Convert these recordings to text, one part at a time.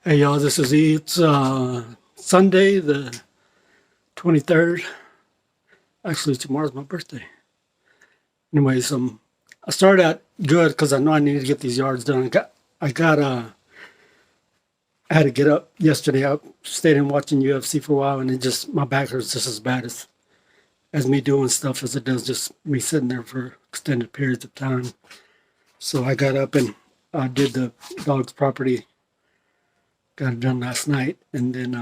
Hey y'all, this is E. It's Sunday the 23rd. Actually, tomorrow's my birthday. Anyways, I started out good because I know I needed to get these yards done. I had to get up yesterday. I stayed in watching UFC for a while, and my back hurts just as bad as me doing stuff as it does just me sitting there for extended periods of time. So I got up and I did the dog's property. Got it done last night, and then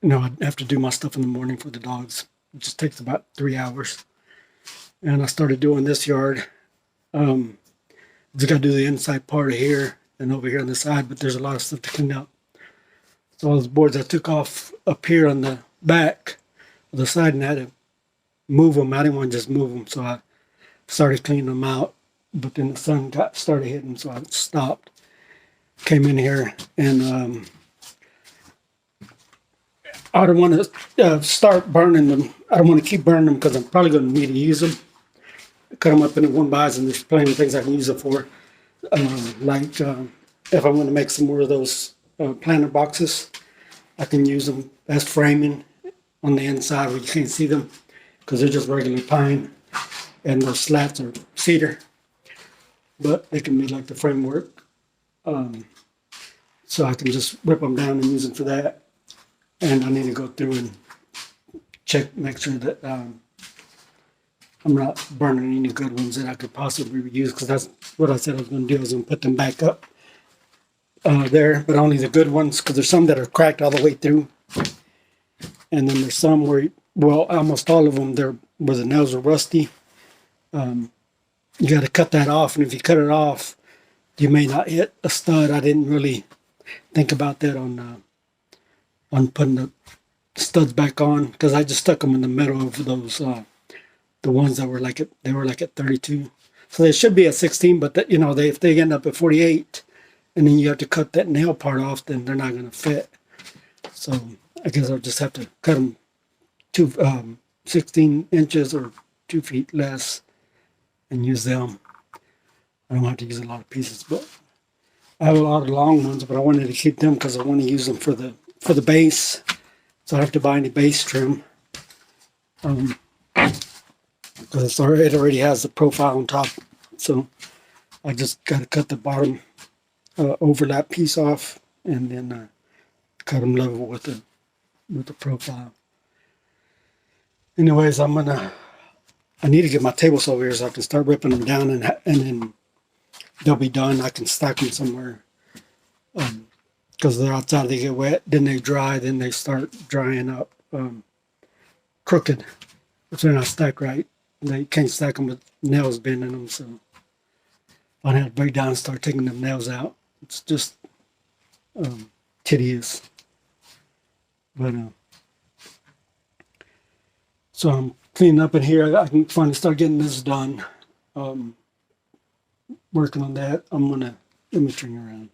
I have to do my stuff in the morning for the dogs. It just takes about 3 hours. And I started doing this yard. Just got to do the inside part of here and over here on the side, but there's a lot of stuff to clean up. So all those boards I took off up here on the back of the side and I had to move them. I didn't want to just move them, so I started cleaning them out. But then the sun started hitting, so I stopped. Came in here and I don't want to start burning them. I don't want to keep burning them because I'm probably going to need to use them. Cut them up into one buys, and there's plenty of things I can use it for. If I want to make some more of those planter boxes, I can use them as framing on the inside where you can't see them because they're just regular pine, and the slats are cedar. But they can be like the framework. So I can just rip them down and use them for that. And I need to go through and make sure that I'm not burning any good ones that I could possibly reuse, because that's what I said I was going to do. I was going to put them back up there, but only the good ones, because there's some that are cracked all the way through. And then there's some almost all of them, where the nails are rusty. You got to cut that off, and if you cut it off, you may not hit a stud. I didn't really think about that on putting the studs back on, because I just stuck them in the middle of those the ones that were like at 32, so they should be at 16, but if they end up at 48 and then you have to cut that nail part off, then they're not going to fit. So I guess I'll just have to cut them 16 inches or 2 feet less and use them. I don't have to use a lot of pieces, but I have a lot of long ones, but I wanted to keep them because I want to use them for the base. So I have to buy any base trim. Because it already has the profile on top. So I just got to cut the bottom overlap piece off and then cut them level with the profile. Anyways, I need to get my table saw here so I can start ripping them down, and then they'll be done. I can stack them somewhere. Because they're outside, they get wet, then they dry, then they start drying up crooked. If they're not stacked right, they can't stack them with nails bending them. So I have to break down and start taking them nails out. It's just tedious. But so I'm cleaning up in here. I can finally start getting this done. Working on that. Let me turn around.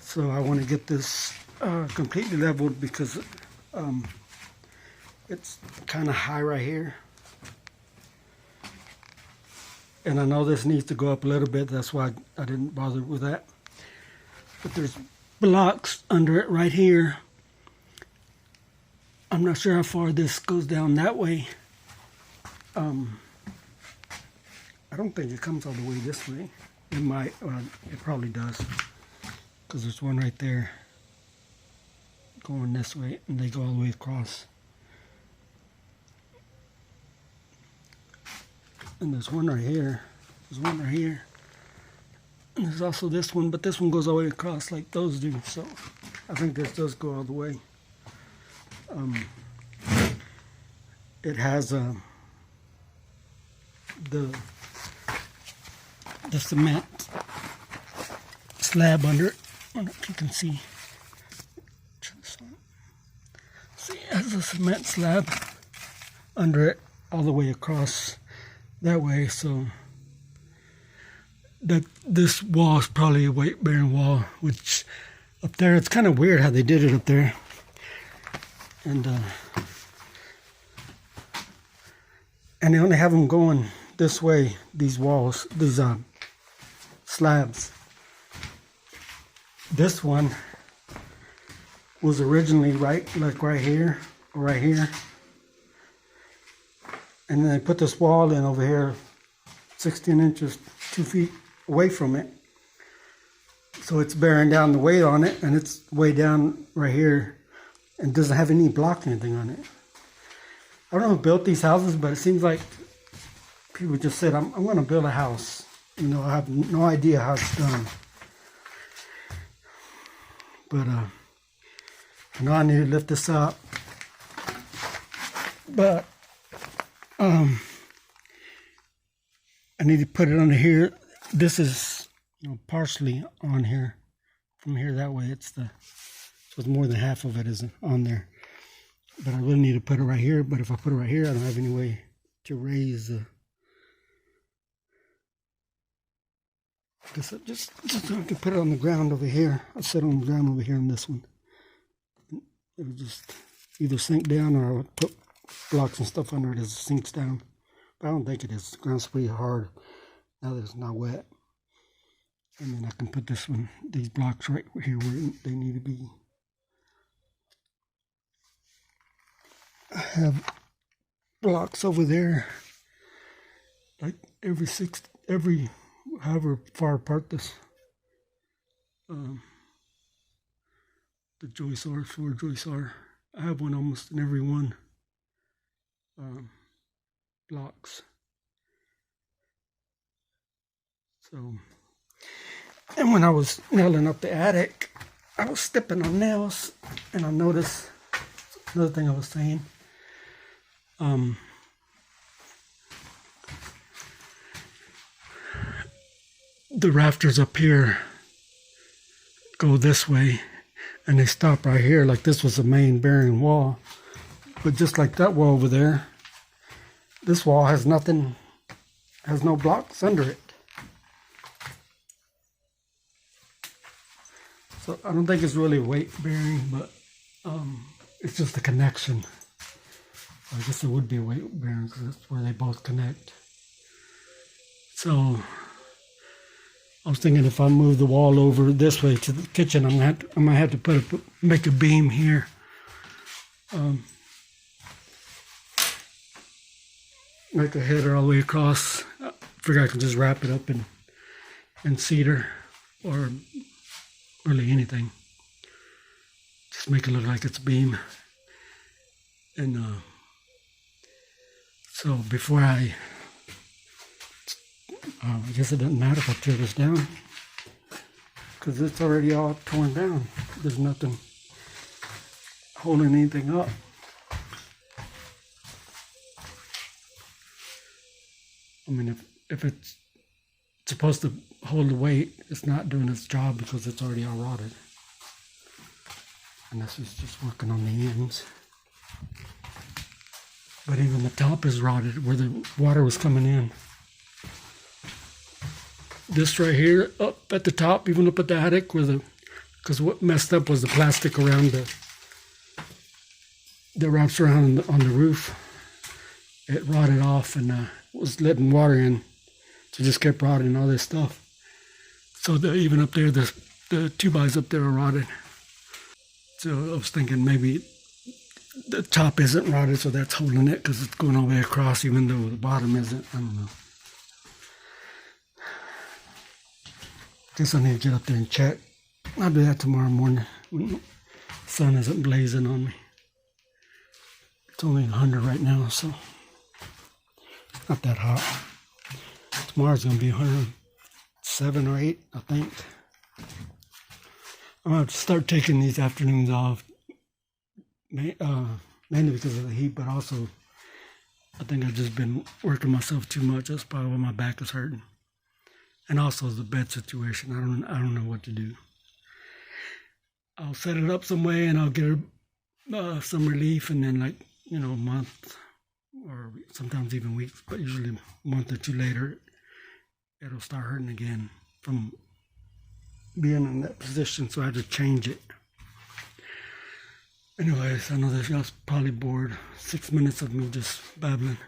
So I want to get this completely leveled because it's kind of high right here. And I know this needs to go up a little bit. That's why I didn't bother with that. But there's blocks under it right here. I'm not sure how far this goes down that way. I don't think it comes all the way this way. It might, it probably does. Because there's one right there going this way, and they go all the way across. And there's one right here. There's one right here. And there's also this one, but this one goes all the way across like those do. So I think this does go all the way. It has the cement slab under it. I don't know if you can see. See, it has a cement slab under it all the way across that way, so that this wall is probably a weight-bearing wall, which up there, it's kind of weird how they did it up there. And they only have them going this way, these walls, these slabs. This one was originally right here or right here. And then they put this wall in over here, 16 inches, 2 feet away from it. So it's bearing down the weight on it, and it's way down right here and doesn't have any block or anything on it. I don't know who built these houses, but it seems like people just said, I'm going to build a house. You know, I have no idea how it's done. But I know I need to lift this up. But I need to put it under here. This is, you know, partially on here. From here that way, so it's more than half of it is on there. But I really need to put it right here. But if I put it right here, I don't have any way to raise the. Just I can put it on the ground over here. I'll set it on the ground over here on this one. It'll just either sink down, or I'll put blocks and stuff under it as it sinks down. But I don't think it is. The ground's pretty hard now that it's not wet. And then I can put these blocks right here where they need to be. I have blocks over there, like however far apart the joists are, floor joists are. I have one almost in every one blocks. So, and when I was nailing up the attic, I was stepping on nails, and I noticed another thing I was saying. The rafters up here go this way, and they stop right here, like this was the main bearing wall. But just like that wall over there, this wall has nothing, has no blocks under it. So I don't think it's really weight bearing, but it's just a connection. I guess it would be a weight bearing because that's where they both connect. So I was thinking if I move the wall over this way to the kitchen, I might have to make a beam here. Make a header all the way across. I figure I can just wrap it up in cedar or really anything. Just make it look like it's a beam. And so before I guess it doesn't matter if I tear this down, because it's already all torn down. There's nothing holding anything up. I mean, if it's supposed to hold the weight, it's not doing its job because it's already all rotted. And this is just working on the ends. But even the top is rotted where the water was coming in. This right here, up at the top, even up at the attic, because what messed up was the plastic around that wraps around on the roof. It rotted off and was letting water in, so just kept rotting all this stuff. So even up there, the 2x up there are rotted. So I was thinking maybe the top isn't rotted, so that's holding it because it's going all the way across, even though the bottom isn't. I don't know. Guess I need to get up there and check. I'll do that tomorrow morning when the sun isn't blazing on me. It's only 100 right now, so it's not that hot. Tomorrow's going to be 107 or 8, I think. I'm going to have to start taking these afternoons off, mainly because of the heat, but also I think I've just been working myself too much. That's probably why my back is hurting. And also the bed situation. I don't know what to do. I'll set it up some way and I'll get some relief, and then a month or sometimes even weeks, but usually a month or two later, it'll start hurting again from being in that position, so I had to change it. Anyways, I know that y'all's probably bored. 6 minutes of me just babbling.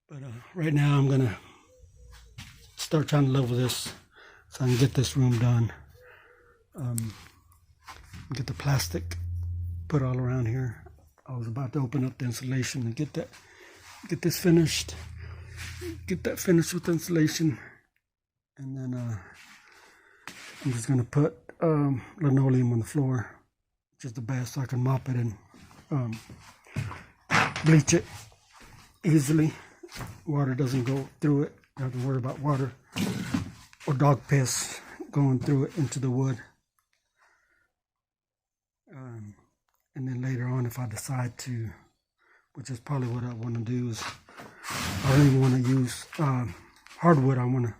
But right now I'm going to start trying to level this so I can get this room done. get the plastic put all around here. I was about to open up the insulation and get this finished, get that finished with insulation, and then I'm just gonna put linoleum on the floor, just the best, so I can mop it and bleach it easily. Water doesn't go through it. I don't have to worry about water or dog piss going through it into the wood. And then later on, if I decide to, which is probably what I want to do, is I don't even want to use hardwood. I want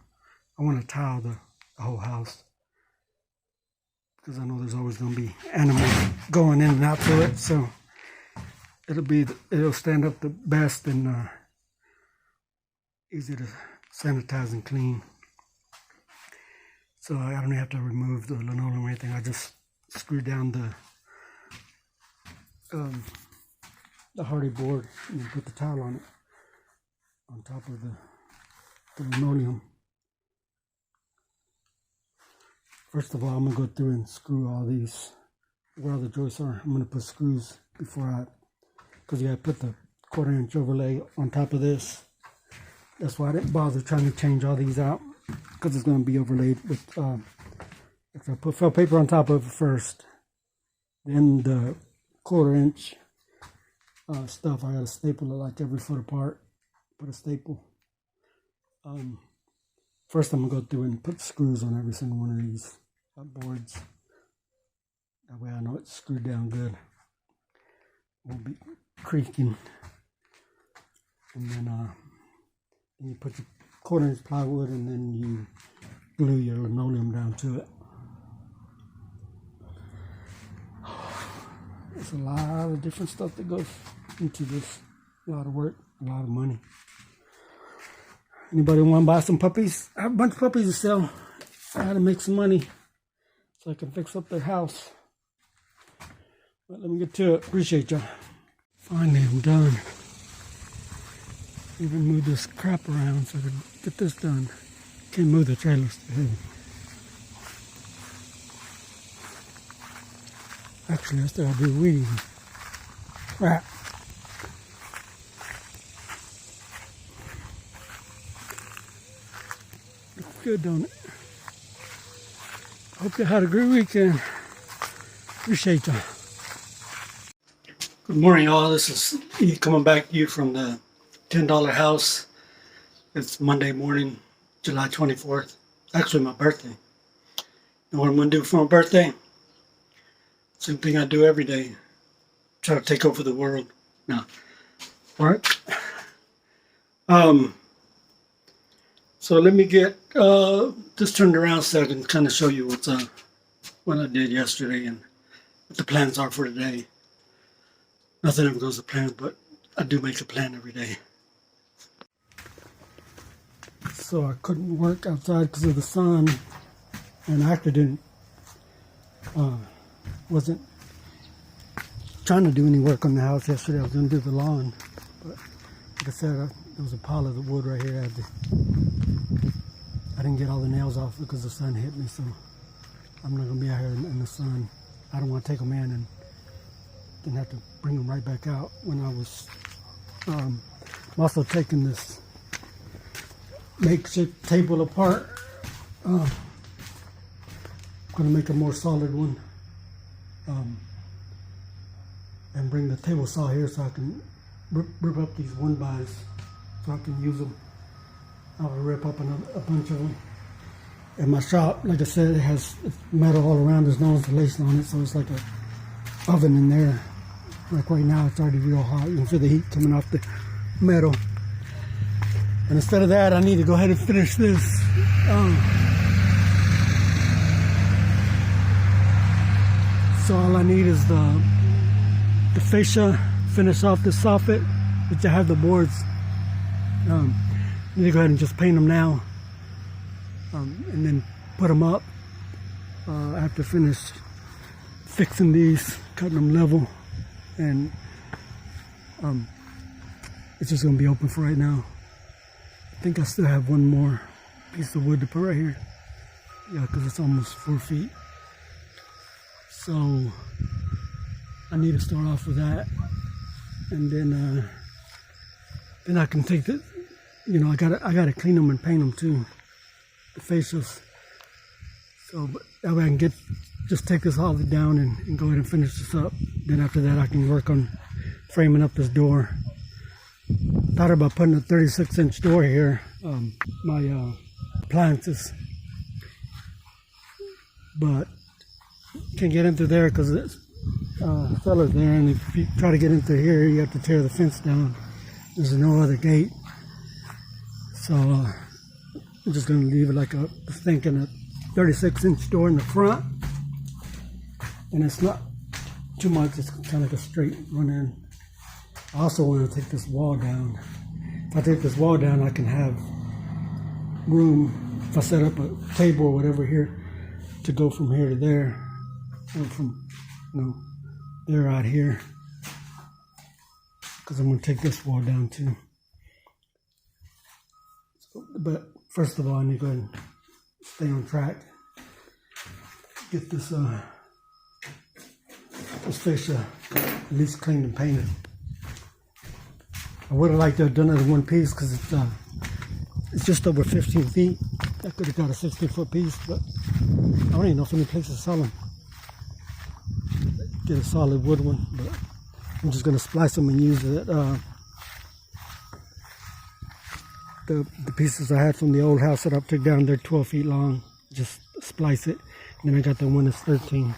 to tile the whole house, because I know there's always going to be animals going in and out to it. So it'll stand up the best and easy to sanitize and clean. So I don't have to remove the linoleum or anything. I just screw down the hardy board and put the towel on it, on top of the linoleum. First of all, I'm gonna go through and screw all these where all the joists are. I'm gonna put screws because you gotta put the 1/4 inch overlay on top of this. That's why I didn't bother trying to change all these out, because it's gonna be overlaid with if I put felt paper on top of it first, then the 1/4 inch stuff, I gotta staple it like every foot apart. Put a staple. First, I'm gonna go through and put screws on every single one of these boards. That way, I know it's screwed down good. Won't be creaking. And then you put your 1/4 inch plywood, and then you glue your linoleum down to it. There's a lot of different stuff that goes into this. A lot of work, a lot of money. Anybody want to buy some puppies? I have a bunch of puppies to sell. I had to make some money so I can fix up their house. But let me get to it. Appreciate y'all. Finally, I'm done. Even move this crap around so I can get this done. Can't move the trailers too heavy. Actually, I still gotta do weeding. Crap. Looks good, don't it? Hope you had a great weekend. Appreciate y'all. Good morning, y'all. This is E coming back to you from the $10 house. It's Monday morning, July 24th. Actually, my birthday. You know what I'm gonna do for my birthday? Same thing I do every day. Try to take over the world. No. Alright. So let me get this turned around so I can kind of show you what I did yesterday and what the plans are for today. Nothing ever goes to plan, but I do make a plan every day. So I couldn't work outside because of the sun, and I actually wasn't trying to do any work on the house yesterday. I was going to do the lawn, but like I said, there was a pile of the wood right here. I didn't get all the nails off because the sun hit me, so I'm not going to be out here in the sun. I don't want to take them in and then have to bring them right back out when I was I'm also taking this makeshift table apart. I'm going to make a more solid one. And bring the table saw here so I can rip up these 1-bys so I can use them. I'll rip up a bunch of them. In my shop, like I said, it's metal all around. There's no insulation on it, so it's like a oven in there. Like right now, it's already real hot. You can feel the heat coming off the metal. And instead of that, I need to go ahead and finish this. So all I need is the fascia, finish off the soffit, which I have the boards. I need to go ahead and just paint them now, and then put them up after finish fixing these, cutting them level, and it's just going to be open for right now. I think I still have one more piece of wood to put right here. Yeah, because it's almost 4 feet. So I need to start off with that, and then I can take the, I gotta clean them and paint them too, the facials. So but that way I can just take this all down and go ahead and finish this up. Then after that I can work on framing up this door. Thought about putting a 36-inch door here, my appliances, but can't get into there because it's fellas there, and if you try to get into here you have to tear the fence down. There's no other gate, so I'm just going to leave it like a 36-inch door in the front, and it's not too much, it's kind of like a straight run in. I also want to take this wall down. If I take this wall down, I can have room, if I set up a table or whatever here, to go from here to there, or from, there out here, because I'm going to take this wall down too. So, but first of all, I need to go ahead and stay on track. Get this fascia at least cleaned and painted. I would have liked to have done it in one piece because it's just over 15 feet. I could have got a 16-foot piece, but I don't even know if any place is selling. Get a solid wood one, but I'm just going to splice them and use it. The pieces I had from the old house that I took down, they're 12 feet long. Just splice it. And then I got the one that's 13.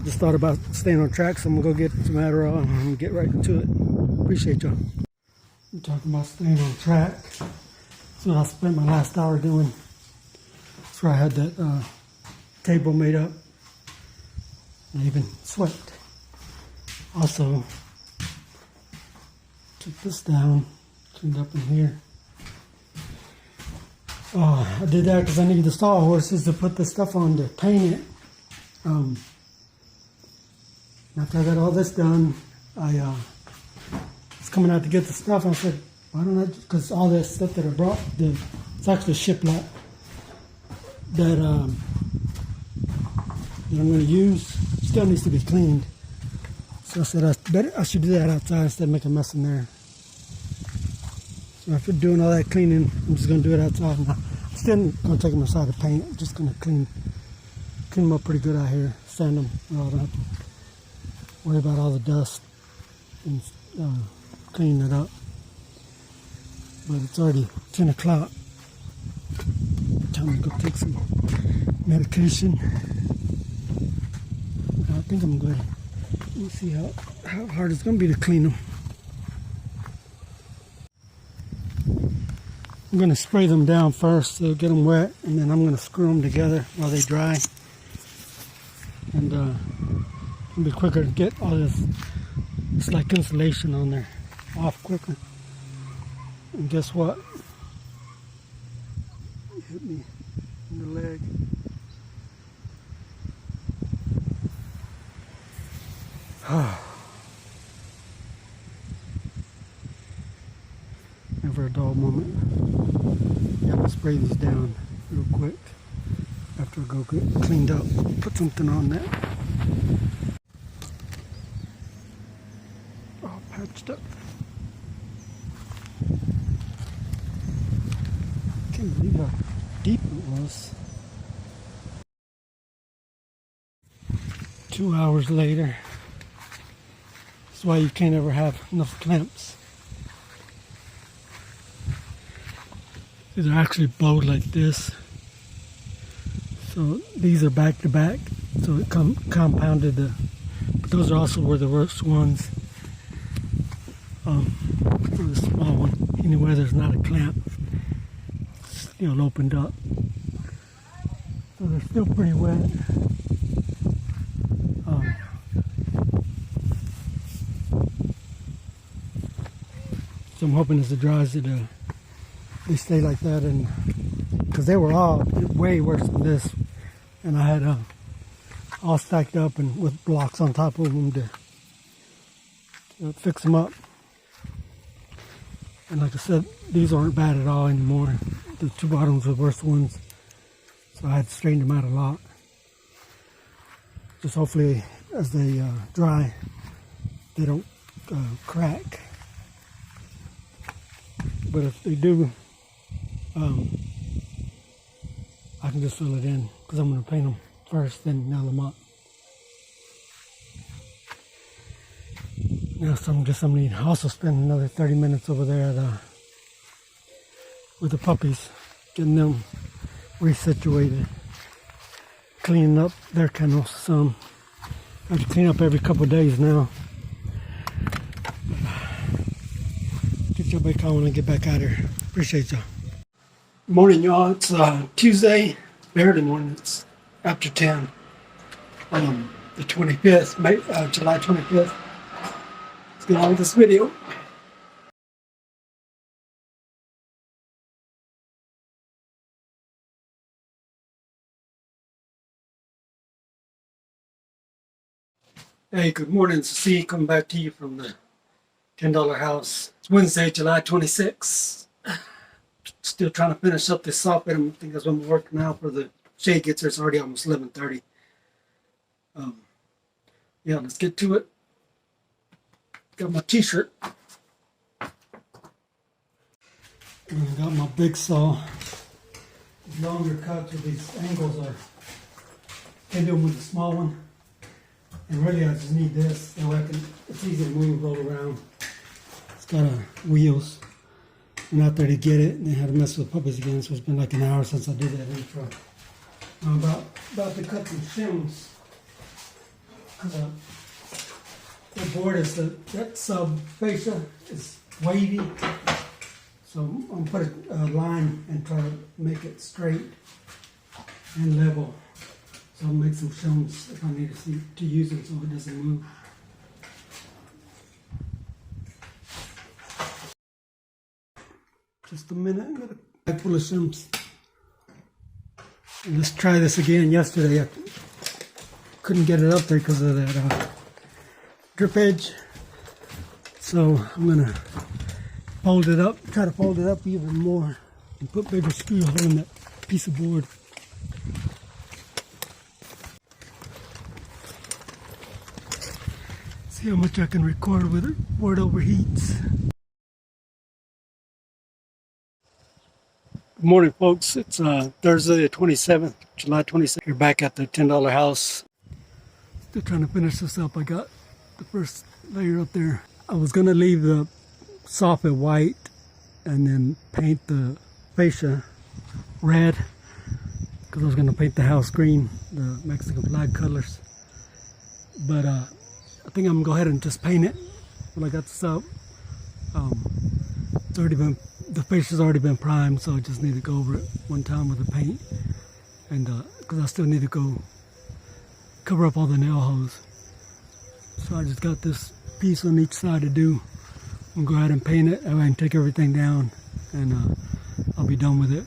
Just thought about staying on track, so I'm going to go get some Adderall and get right to it. Appreciate y'all. I'm talking about staying on track. That's what I spent my last hour doing. That's where I had that table made up. I even swept. Also, took this down, cleaned up in here. I did that because I needed the sawhorses to put the stuff on to paint it. After I got all this done, I was coming out to get the stuff, and I said, why don't I, because all that stuff that I brought, it's actually a shiplap that I'm going to use, still needs to be cleaned. So I said I should do that outside instead of making a mess in there. So after doing all that cleaning, I'm just going to do it outside. And I'm still going to take them inside to paint. I'm just going to clean them up pretty good out here, sand them. I don't have to worry about all the dust and cleaning it up. But it's already 10 o'clock. Time to go take some medication. I think I'm good. Let me see how hard it's going to be to clean them. I'm going to spray them down first to get them wet, and then I'm going to screw them together while they dry. And it'll be quicker to get all this, it's like insulation on there, off quicker. And guess what? It hit me in the leg. Never a dull moment. I'm gonna spray these down real quick after I go get cleaned up. Put something on that. All patched up. Can't believe how deep it was. 2 hours later. That's why you can't ever have enough clamps. These are actually bowed like this. So these are back to back. So it compounded the, but those also were the worst ones. For the small one, anywhere there's not a clamp, it's still opened up. So they're still pretty wet. So I'm hoping as it dries that they stay like that, and because they were all way worse than this, and I had all stacked up and with blocks on top of them to fix them up. And like I said, these aren't bad at all anymore. The two bottoms are the worst ones, so I had to straighten them out a lot. Just hopefully as they dry, they don't crack. But if they do, I can just fill it in because I'm going to paint them first, then nail them up. Now I'm going to also spend another 30 minutes over there with the puppies, getting them resituated, cleaning up their kennels some. I have to clean up every couple of days now. Get y'all back on when I get back out here. Appreciate y'all. Morning, y'all. It's Tuesday, Saturday morning. It's after 10. The 25th, July 25th. Let's get on with this video. Hey, good morning. It's C coming back to you from the $10 house. It's Wednesday, July 26th. Still trying to finish up this soffit. I think that's what I'm working now for the shade gets there. It's already almost 11:30. Yeah, let's get to it. Got my t-shirt. And I got my big saw. Longer cuts with these angles are. Can't do them with the small one. And really, I just need this. That way it's easy to move, roll around. It's got wheels. I'm out there to get it, and they had to mess with puppies again, so it's been like an hour since I did that intro. I'm about to cut some shims. The board is that sub fascia is wavy, so I'm gonna put a line and try to make it straight and level. So I'll make some shims if I need to use it so it doesn't move. Just a minute, I'm gonna bag full of shims. And let's try this again. Yesterday I couldn't get it up there because of that drip edge. So I'm gonna fold it up, try to fold it up even more and put bigger screws on that piece of board. See how much I can record with it before it overheats. Good morning, folks. It's Thursday the 27th, July 27th. You're back at the $10 house. Still trying to finish this up. I got the first layer up there. I was going to leave the soffit white and then paint the fascia red because I was going to paint the house green, the Mexican flag colors. But I think I'm going to go ahead and just paint it when I got this up. It's already been, the fascia's already been primed, so I just need to go over it one time with the paint. And because I still need to go cover up all the nail holes. So I just got this piece on each side to do. I'm going to go ahead and paint it, and I can take everything down, and I'll be done with it.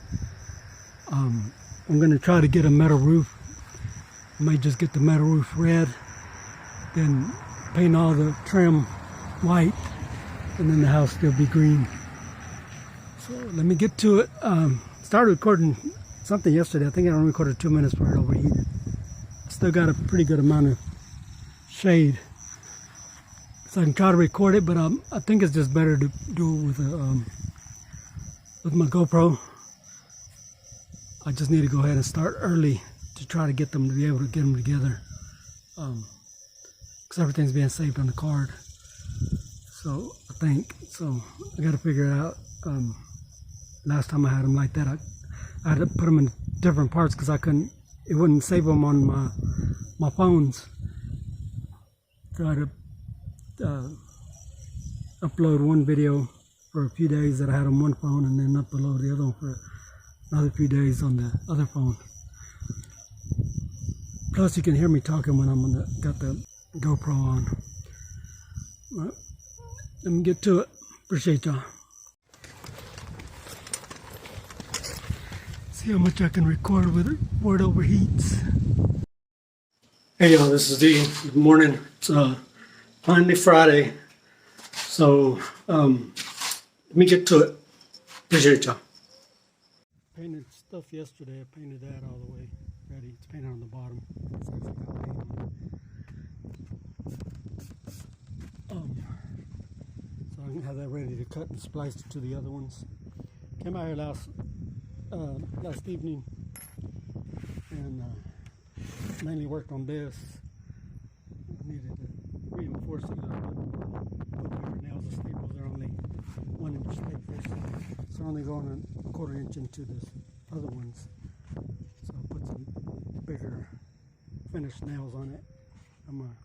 I'm going to try to get a metal roof. I might just get the metal roof red, then paint all the trim white, and then the house still be green. So let me get to it. Started recording something yesterday. I think I only recorded 2 minutes before it overheated. Still got a pretty good amount of shade, so I can try to record it. But I think it's just better to do it with my GoPro. I just need to go ahead and start early to try to get them to be able to get them together, because everything's being saved on the card. So I think so. I got to figure it out. Last time I had them like that, I had to put them in different parts because I couldn't. It wouldn't save them on my phones. So I had to upload one video for a few days that I had on one phone, and then upload the other one for another few days on the other phone. Plus, you can hear me talking when I'm got the GoPro on. Well, let me get to it. Appreciate y'all. See how much I can record with it before it overheats. Hey y'all, this is D. Good morning. It's finally Friday. So let me get to it. Appreciate y'all. Painted stuff yesterday. I painted that all the way ready. It's painted on the bottom. It's actually got paint on it. have that ready to cut and splice to the other ones. Came out here last evening and mainly worked on this. I needed to reinforce it a little bit. Put bigger nails. The staples are only 1-inch staples, so I'm only going a 1/4 inch into the other ones. So I'll put some bigger finished nails on it. I'm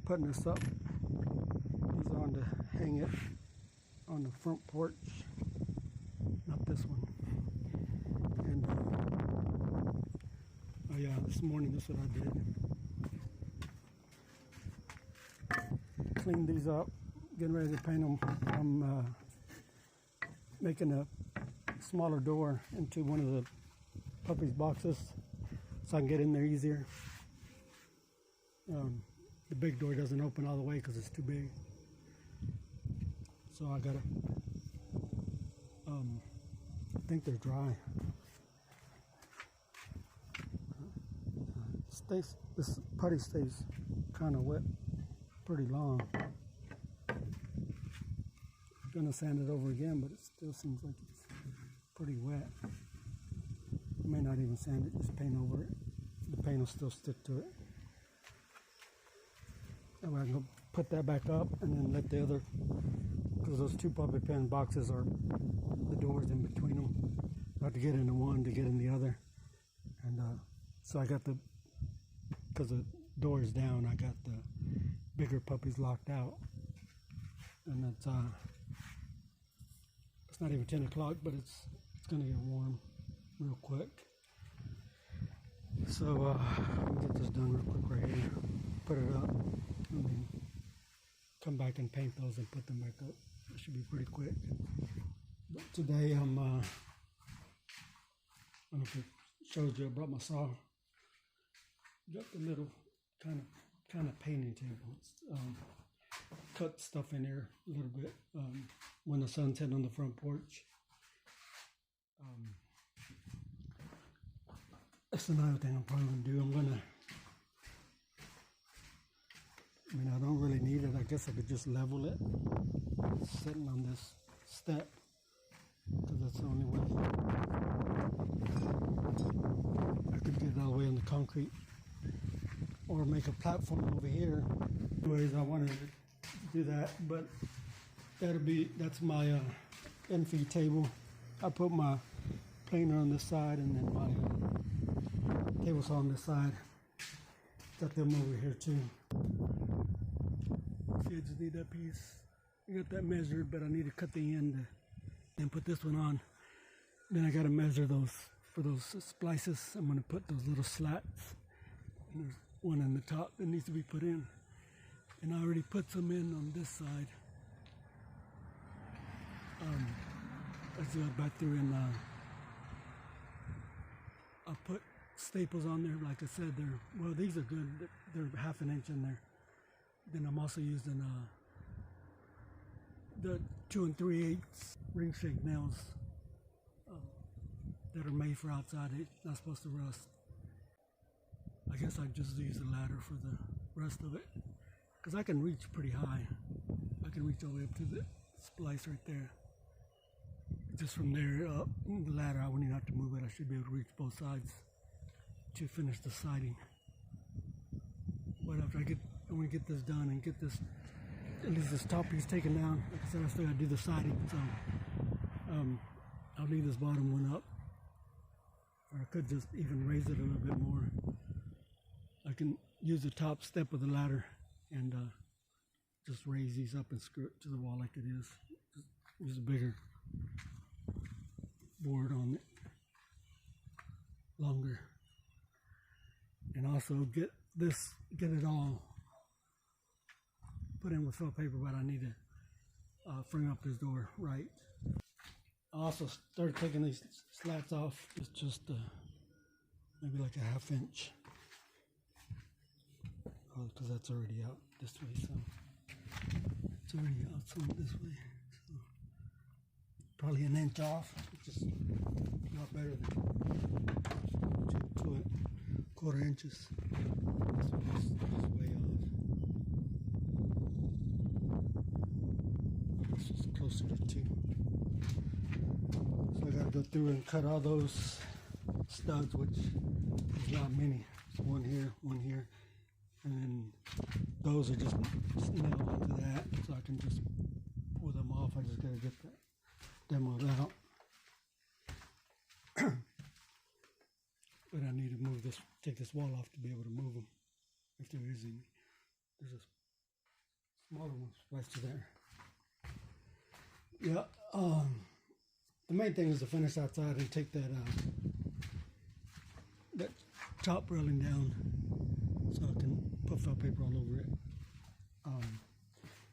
putting this up. These are on to hang it on the front porch, not this one. And oh yeah, this morning this is what I did. Cleaned these up, getting ready to paint them. I'm making a smaller door into one of the puppy's boxes so I can get in there easier. The big door doesn't open all the way because it's too big. So I gotta, I think they're dry. This putty stays kind of wet pretty long. Gonna sand it over again, but it still seems like it's pretty wet. I may not even sand it, just paint over it. The paint will still stick to it. And I'm gonna put that back up and then let the other, because those two puppy pen boxes are the doors in between them. I have to get into one to get in the other. And so I got because the door is down, I got the bigger puppies locked out. And it's not even 10 o'clock, but it's gonna get warm real quick. So I'm gonna get this done real quick right here. Put it up, and then come back and paint those and put them back up. It should be pretty quick. But today I don't know if it showed you, I brought my saw. Got the little kind of painting table. Cut stuff in there a little bit when the sun's hitting on the front porch. That's another thing I'm probably gonna do. I don't really need it. I guess I could just level it. It's sitting on this step because that's the only way I could get it all the way on the concrete, or make a platform over here. Anyways, I wanted to do that, but that's my infy table. I put my planer on this side and then my table saw on this side. Got them over here too. See, I just need that piece. I got that measured, but I need to cut the end and put this one on. Then I got to measure those for those splices. I'm going to put those little slats. And there's one on the top that needs to be put in. And I already put some in on this side. Let's go back through and I'll put staples on there. Like I said, these are good. They're 1/2 inch in there. Then I'm also using the 2 3/8 ring shake nails that are made for outside. They're not supposed to rust. I guess I just use the ladder for the rest of it, because I can reach pretty high. I can reach all the way up to the splice right there. Just from there up the ladder, I wouldn't even have to move it. I should be able to reach both sides to finish the siding. But after I want to get this done and get this, at least this top piece taken down. Like I said, I still got to do the siding, so I'll leave this bottom one up, or I could just even raise it a little bit more. I can use the top step of the ladder and just raise these up and screw it to the wall like it is. Just use a bigger board on it, longer, and also get it all put in with felt paper. But I need to frame up this door right. I also started taking these slats off. It's just maybe like a 1/2 inch, because that's already out this way, so it's already out some this way, so probably 1 inch off, which is a lot better than 2 1/4 inches. This one's just way off. closer to 2. So I gotta go through and cut all those studs, which is not many. It's one here, and then those are just nailed onto that, so I can just pull them off. I just gotta get that demoed out. But I need to move this, take this wall off to be able to move them, if there is any. There's a smaller one right to there. Yeah, the main thing is to finish outside and take that that top railing down so I can put felt paper all over it.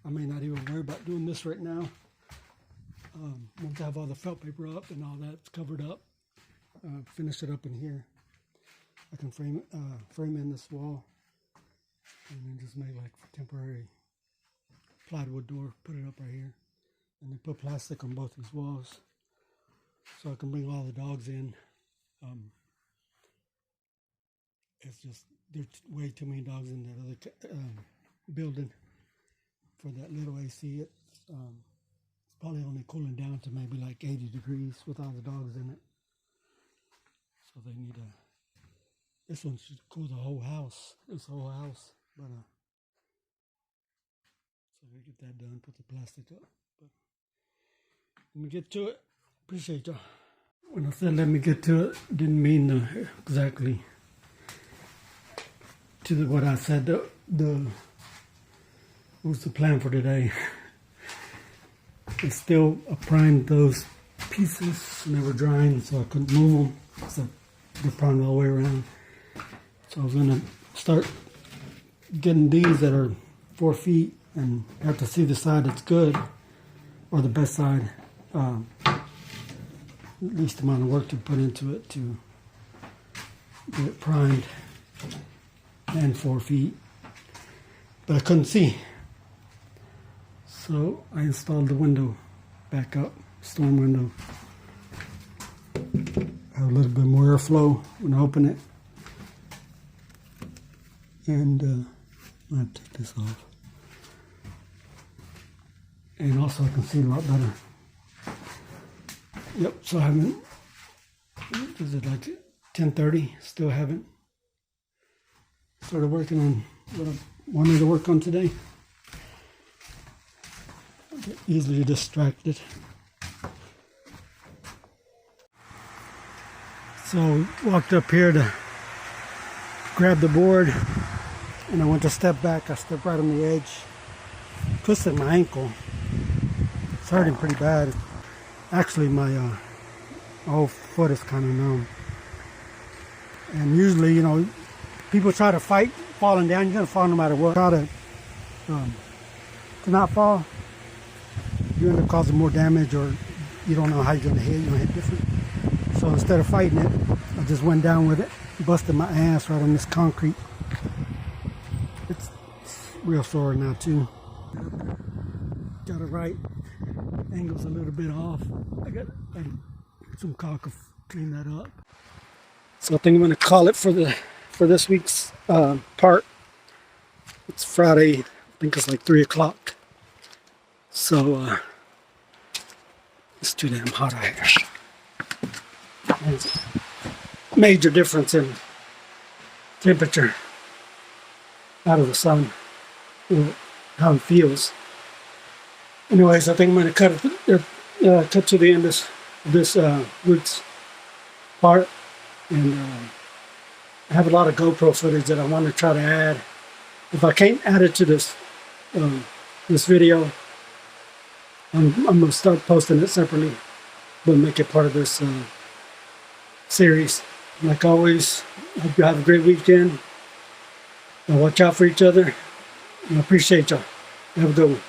I may not even worry about doing this right now. Once I have all the felt paper up and all that's covered up, finish it up in here. I can frame in this wall and then just make like temporary plywood door, put it up right here, and then put plastic on both these walls so I can bring all the dogs in. It's just there's way too many dogs in that other building for that little AC. It's probably only cooling down to maybe like 80 degrees with all the dogs in it. So they need a. This one should cool the whole house. This whole house, but so we get that done. Put the plastic up. But let me get to it. Appreciate y'all. When I said let me get to it, didn't mean exactly to what I said. What was the plan for today? It's still primed those pieces and they were drying, so I couldn't move them. So they're primed all the way around. So I was gonna start getting these that are 4 feet and have to see the side that's good or the best side. Least amount of work to put into it to get it primed and 4 feet, but I couldn't see, so I installed the window back up, storm window. Have a little bit more airflow when I open it, and I'm gonna take this off, and also I can see a lot better. Yep, so I haven't, is it like 10:30? Still haven't started working on what I wanted to work on today. I get easily distracted. So walked up here to grab the board, and I went to step back. I stepped right on the edge, twisted my ankle. It's hurting pretty bad. Actually, my whole foot is kind of numb. And usually, you know, people try to fight falling down. You're gonna fall no matter what. Try to not fall. You end up causing more damage, or you don't know how you're gonna hit. You're gonna hit different. So instead of fighting it, I just went down with it, busted my ass right on this concrete. It's real sore now too. Got it right. Angle's a little bit off. I got some caulk to clean that up. So I think I'm gonna call it for this week's part. It's Friday. I think it's like 3 o'clock. So it's too damn hot out here. There's a major difference in temperature out of the sun, how it feels. Anyways, I think I'm going to cut to the end of this week's part, and I have a lot of GoPro footage that I want to try to add. If I can't add it to this this video, I'm going to start posting it separately, but make it part of this series. Like always, I hope you have a great weekend. And watch out for each other. And I appreciate y'all. Have a good one.